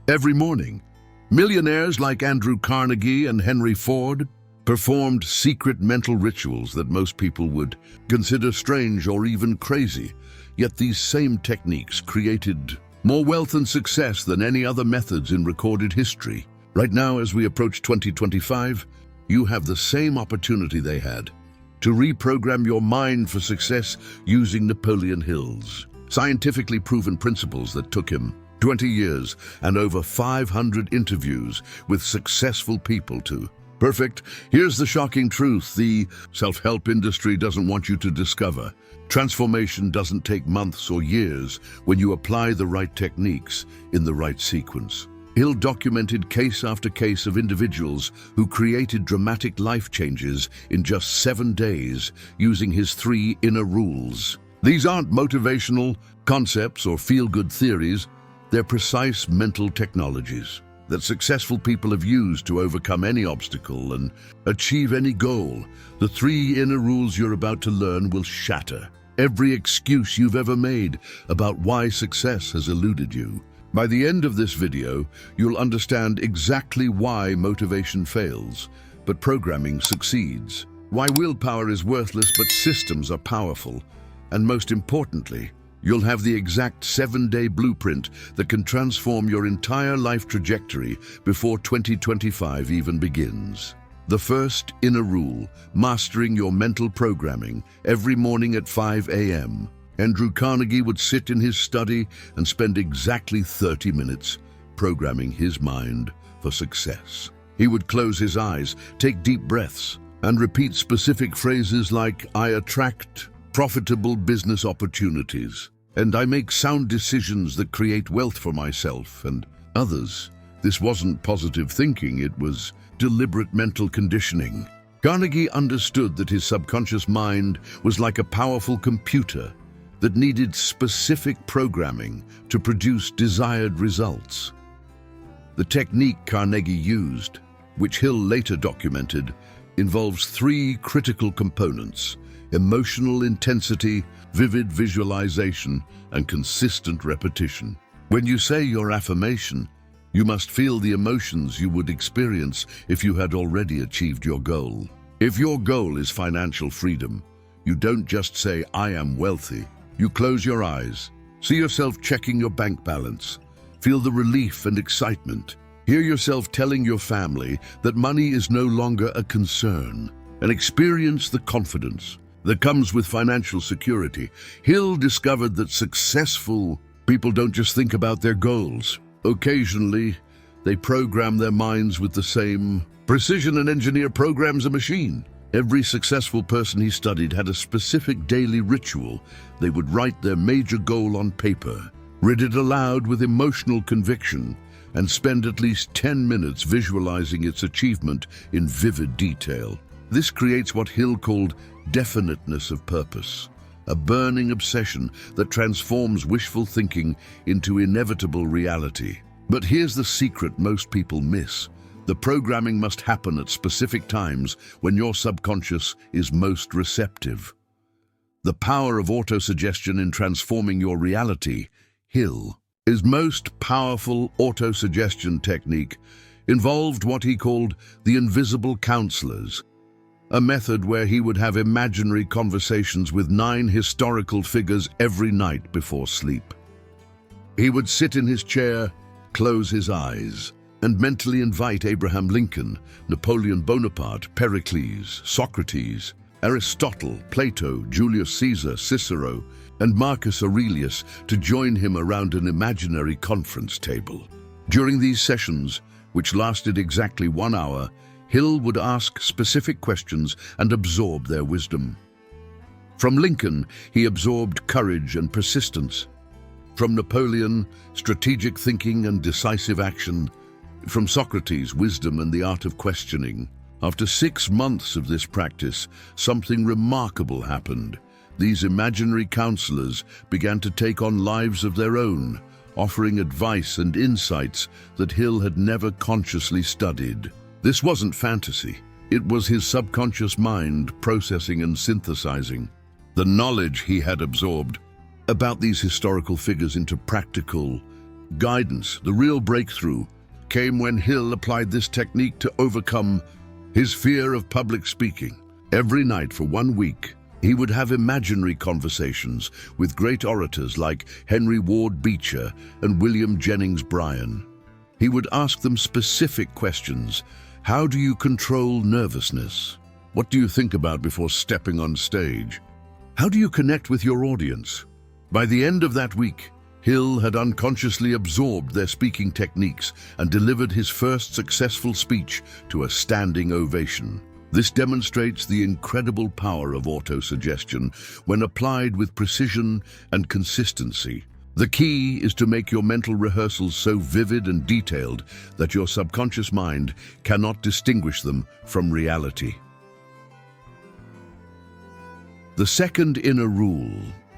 Every morning, millionaires like Andrew Carnegie and Henry Ford performed secret mental rituals that most people would consider strange or even crazy. Yet these same techniques created more wealth and success than any other methods in recorded history. Right now, as we approach 2025, you have the same opportunity they had to reprogram your mind for success using Napoleon Hill's scientifically proven principles that took him 20 years and over 500 interviews with successful people to perfect. Here's the shocking truth the self-help industry doesn't want you to discover. Transformation doesn't take months or years when you apply the right techniques in the right sequence. Hill documented case after case of individuals who created dramatic life changes in just 7 days using his 3 inner rules. These aren't motivational concepts or feel-good theories. They're precise mental technologies that successful people have used to overcome any obstacle and achieve any goal. The 3 inner rules you're about to learn will shatter every excuse you've ever made about why success has eluded you. By the end of this video, you'll understand exactly why motivation fails, but programming succeeds. Why willpower is worthless, but systems are powerful. And most importantly, you'll have the exact 7-day blueprint that can transform your entire life trajectory before 2025 even begins. The first inner rule, mastering your mental programming. Every morning at 5 a.m., Andrew Carnegie would sit in his study and spend exactly 30 minutes programming his mind for success. He would close his eyes, take deep breaths, and repeat specific phrases like, "I attract profitable business opportunities, and I make sound decisions that create wealth for myself and others." This wasn't positive thinking, it was deliberate mental conditioning. Carnegie understood that his subconscious mind was like a powerful computer that needed specific programming to produce desired results. The technique Carnegie used, which Hill later documented, involves 3 critical components: emotional intensity, vivid visualization, and consistent repetition. When you say your affirmation, you must feel the emotions you would experience if you had already achieved your goal. If your goal is financial freedom, you don't just say, "I am wealthy." You close your eyes, see yourself checking your bank balance, feel the relief and excitement. Hear yourself telling your family that money is no longer a concern, and experience the confidence that comes with financial security. Hill discovered that successful people don't just think about their goals. Occasionally, they program their minds with the same precision an engineer programs a machine. Every successful person he studied had a specific daily ritual. They would write their major goal on paper, read it aloud with emotional conviction, and spend at least 10 minutes visualizing its achievement in vivid detail. This creates what Hill called definiteness of purpose, a burning obsession that transforms wishful thinking into inevitable reality. But here's the secret most people miss. The programming must happen at specific times when your subconscious is most receptive. The power of autosuggestion in transforming your reality. Hill's most powerful autosuggestion technique involved what he called the invisible counselors, a method where he would have imaginary conversations with 9 historical figures every night before sleep. He would sit in his chair, close his eyes, and mentally invite Abraham Lincoln, Napoleon Bonaparte, Pericles, Socrates, Aristotle, Plato, Julius Caesar, Cicero, and Marcus Aurelius to join him around an imaginary conference table. During these sessions, which lasted exactly 1 hour, Hill would ask specific questions and absorb their wisdom. From Lincoln, he absorbed courage and persistence. From Napoleon, strategic thinking and decisive action. From Socrates, wisdom and the art of questioning. After 6 months of this practice, something remarkable happened. These imaginary counselors began to take on lives of their own, offering advice and insights that Hill had never consciously studied. This wasn't fantasy. It was his subconscious mind processing and synthesizing the knowledge he had absorbed about these historical figures into practical, Guidance, the real breakthrough, came when Hill applied this technique to overcome his fear of public speaking. Every night for 1 week, he would have imaginary conversations with great orators like Henry Ward Beecher and William Jennings Bryan. He would ask them specific questions. How do you control nervousness? What do you think about before stepping on stage? How do you connect with your audience? By the end of that week, Hill had unconsciously absorbed their speaking techniques and delivered his first successful speech to a standing ovation. This demonstrates the incredible power of autosuggestion when applied with precision and consistency. The key is to make your mental rehearsals so vivid and detailed that your subconscious mind cannot distinguish them from reality. The second inner rule,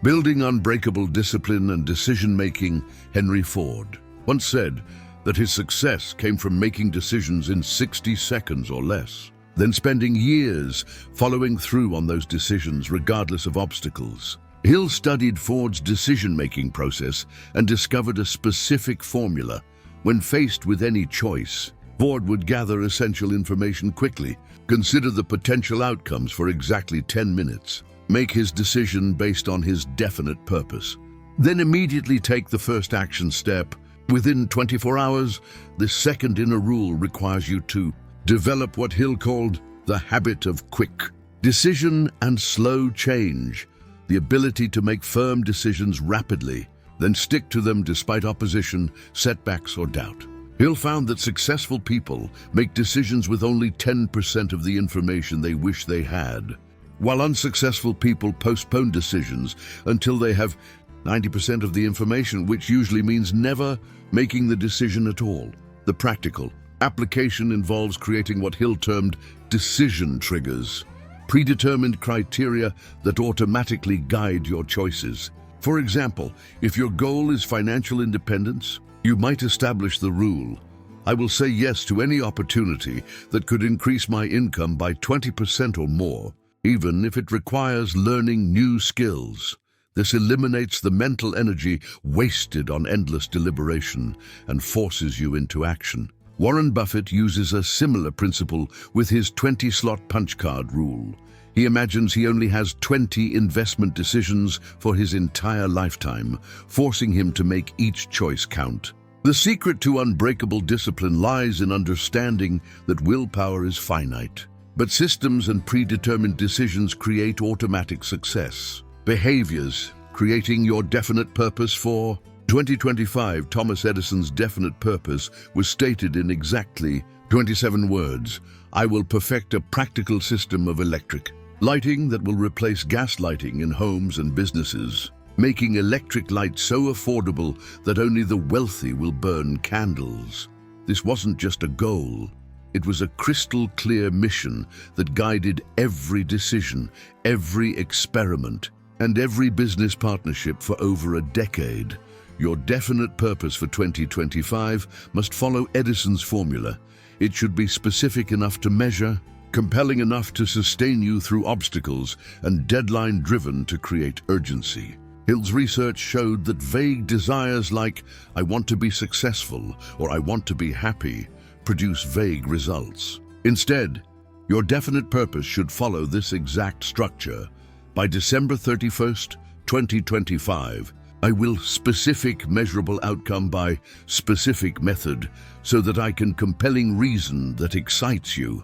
building unbreakable discipline and decision-making. Henry Ford once said that his success came from making decisions in 60 seconds or less, then spending years following through on those decisions regardless of obstacles. Hill studied Ford's decision-making process and discovered a specific formula. When faced with any choice, Ford would gather essential information quickly, consider the potential outcomes for exactly 10 minutes, make his decision based on his definite purpose, then immediately take the first action step. Within 24 hours, this second inner rule requires you to develop what Hill called the habit of quick decision and slow change, the ability to make firm decisions rapidly, then stick to them despite opposition, setbacks, or doubt. Hill found that successful people make decisions with only 10% of the information they wish they had, while unsuccessful people postpone decisions until they have 90% of the information, which usually means never making the decision at all. The practical application involves creating what Hill termed decision triggers, predetermined criteria that automatically guide your choices. For example, if your goal is financial independence, you might establish the rule: I will say yes to any opportunity that could increase my income by 20% or more, even if it requires learning new skills. This eliminates the mental energy wasted on endless deliberation and forces you into action. Warren Buffett uses a similar principle with his 20-slot punch card rule. He imagines he only has 20 investment decisions for his entire lifetime, forcing him to make each choice count. The secret to unbreakable discipline lies in understanding that willpower is finite, but systems and predetermined decisions create automatic success. Behaviors, creating your definite purpose. For 2025, Thomas Edison's definite purpose was stated in exactly 27 words: I will perfect a practical system of electric lighting that will replace gas lighting in homes and businesses, making electric light so affordable that only the wealthy will burn candles. This wasn't just a goal. It was a crystal clear mission that guided every decision, every experiment, and every business partnership for over a decade. Your definite purpose for 2025 must follow Edison's formula. It should be specific enough to measure, compelling enough to sustain you through obstacles, and deadline-driven to create urgency. Hill's research showed that vague desires like "I want to be successful" or "I want to be happy" produce vague results. Instead, your definite purpose should follow this exact structure. By December 31st, 2025, I will specific measurable outcome by specific method so that I can compelling reason that excites you.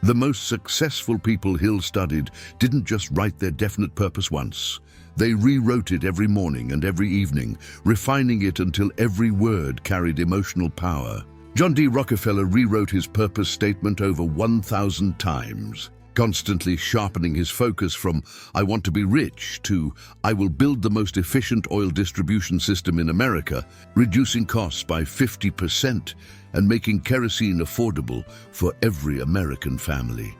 The most successful people Hill studied didn't just write their definite purpose once. They rewrote it every morning and every evening, refining it until every word carried emotional power. John D. Rockefeller rewrote his purpose statement over 1,000 times, constantly sharpening his focus from "I want to be rich" to "I will build the most efficient oil distribution system in America," reducing costs by 50% and making kerosene affordable for every American family.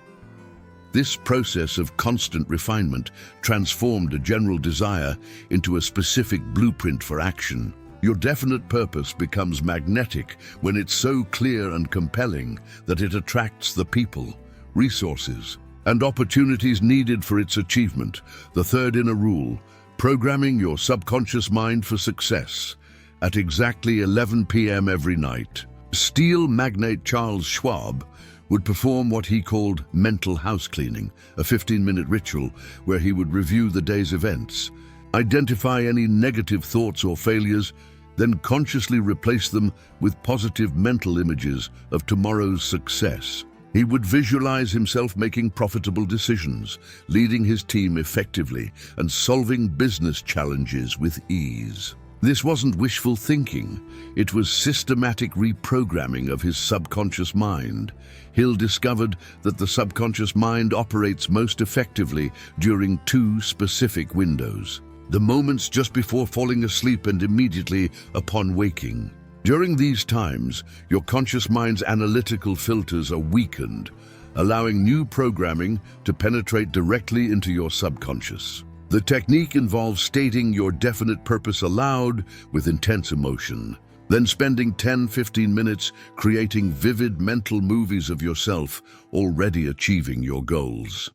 This process of constant refinement transformed a general desire into a specific blueprint for action. Your definite purpose becomes magnetic when it's so clear and compelling that it attracts the people, resources, and opportunities needed for its achievement. The third inner rule, programming your subconscious mind for success. at exactly 11 p.m. every night. Steel magnate Charles Schwab would perform what he called mental house cleaning, a 15-minute ritual where he would review the day's events, identify any negative thoughts or failures, then consciously replace them with positive mental images of tomorrow's success. He would visualize himself making profitable decisions, leading his team effectively, and solving business challenges with ease. This wasn't wishful thinking. It was systematic reprogramming of his subconscious mind. Hill discovered that the subconscious mind operates most effectively during two specific windows: the moments just before falling asleep and immediately upon waking. During these times, your conscious mind's analytical filters are weakened, allowing new programming to penetrate directly into your subconscious. The technique involves stating your definite purpose aloud with intense emotion, then spending 10-15 minutes creating vivid mental movies of yourself already achieving your goals.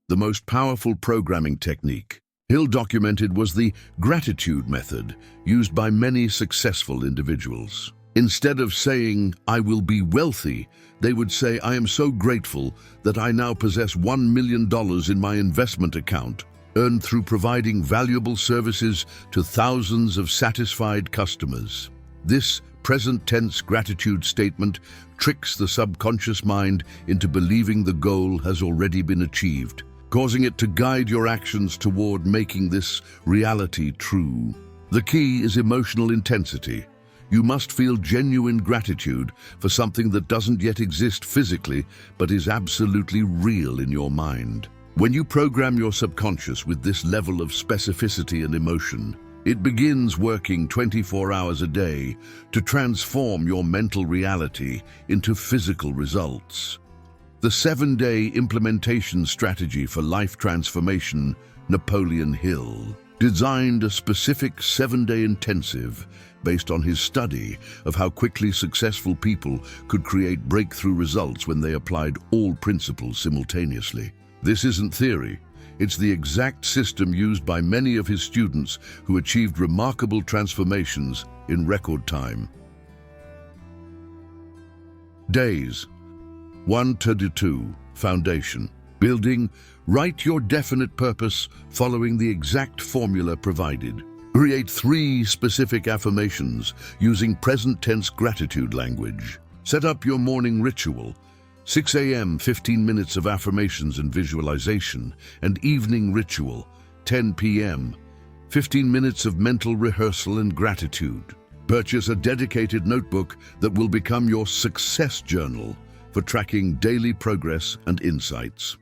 The most powerful programming technique Hill documented was the gratitude method used by many successful individuals. Instead of saying, "I will be wealthy," they would say, "I am so grateful that I now possess $1 million in my investment account," earned through providing valuable services to thousands of satisfied customers. This present tense gratitude statement tricks the subconscious mind into believing the goal has already been achieved, causing it to guide your actions toward making this reality true. The key is emotional intensity. You must feel genuine gratitude for something that doesn't yet exist physically, but is absolutely real in your mind. When you program your subconscious with this level of specificity and emotion, it begins working 24 hours a day to transform your mental reality into physical results. The 7-day implementation strategy for life transformation, Napoleon Hill designed a specific 7-day intensive based on his study of how quickly successful people could create breakthrough results when they applied all principles simultaneously. This isn't theory. It's the exact system used by many of his students who achieved remarkable transformations in record time. Days 1 to 2. Foundation. Building. Write your definite purpose following the exact formula provided. Create 3 specific affirmations using present tense gratitude language. Set up your morning ritual. 6 a.m. 15 minutes of affirmations and visualization, and evening ritual. 10 p.m. 15 minutes of mental rehearsal and gratitude. Purchase a dedicated notebook that will become your success journal for tracking daily progress and insights.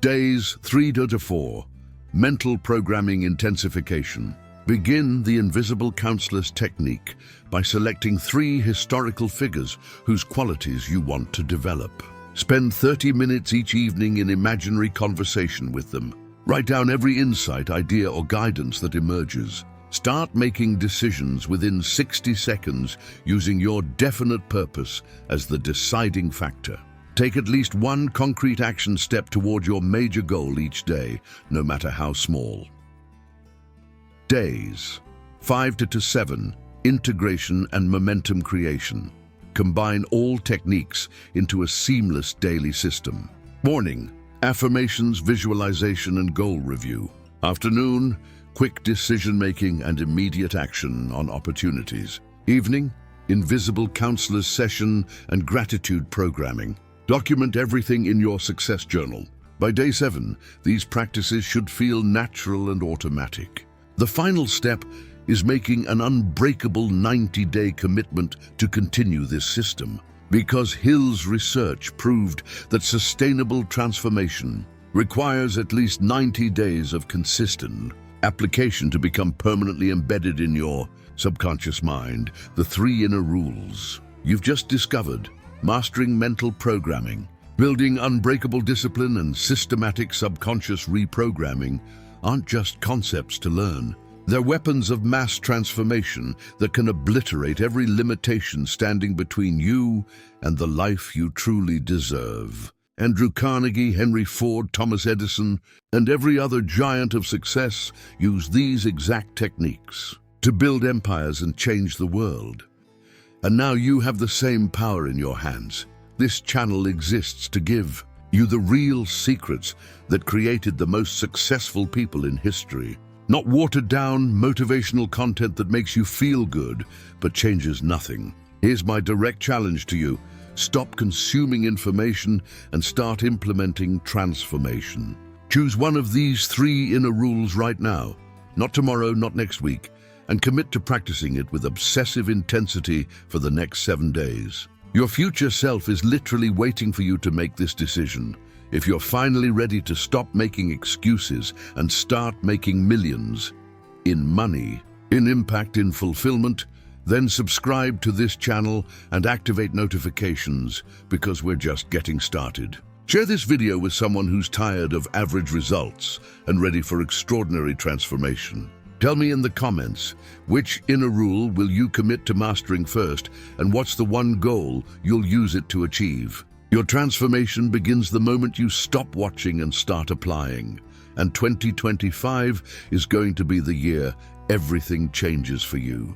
Days 3 to 4. Mental programming intensification. Begin the invisible counselor's technique by selecting 3 historical figures whose qualities you want to develop. Spend 30 minutes each evening in imaginary conversation with them. Write down every insight, idea, or guidance that emerges. Start making decisions within 60 seconds using your definite purpose as the deciding factor. Take at least 1 concrete action step toward your major goal each day, no matter how small. Days 5 to 7. Integration and momentum creation. Combine all techniques into a seamless daily system. Morning, affirmations, visualization, and goal review. Afternoon, quick decision-making and immediate action on opportunities. Evening, invisible counselor's session and gratitude programming. Document everything in your success journal. By day 7, these practices should feel natural and automatic. The final step is making an unbreakable 90-day commitment to continue this system, because Hill's research proved that sustainable transformation requires at least 90 days of consistent application to become permanently embedded in your subconscious mind. The 3 inner rules you've just discovered: mastering mental programming, building unbreakable discipline, and systematic subconscious reprogramming aren't just concepts to learn. They're weapons of mass transformation that can obliterate every limitation standing between you and the life you truly deserve. Andrew Carnegie, Henry Ford, Thomas Edison, and every other giant of success used these exact techniques. to build empires and change the world. And now you have the same power in your hands. This channel exists to give you the real secrets that created the most successful people in history. Not watered-down, motivational content that makes you feel good, but changes nothing. Here's my direct challenge to you. Stop consuming information and start implementing transformation. Choose one of these 3 inner rules right now. Not tomorrow, not next week. And commit to practicing it with obsessive intensity for the next 7 days. Your future self is literally waiting for you to make this decision. If you're finally ready to stop making excuses and start making millions in money, in impact, in fulfillment, then subscribe to this channel and activate notifications because we're just getting started. Share this video with someone who's tired of average results and ready for extraordinary transformation. Tell me in the comments, which inner rule will you commit to mastering first, and what's the one goal you'll use it to achieve? Your transformation begins the moment you stop watching and start applying. And 2025 is going to be the year everything changes for you.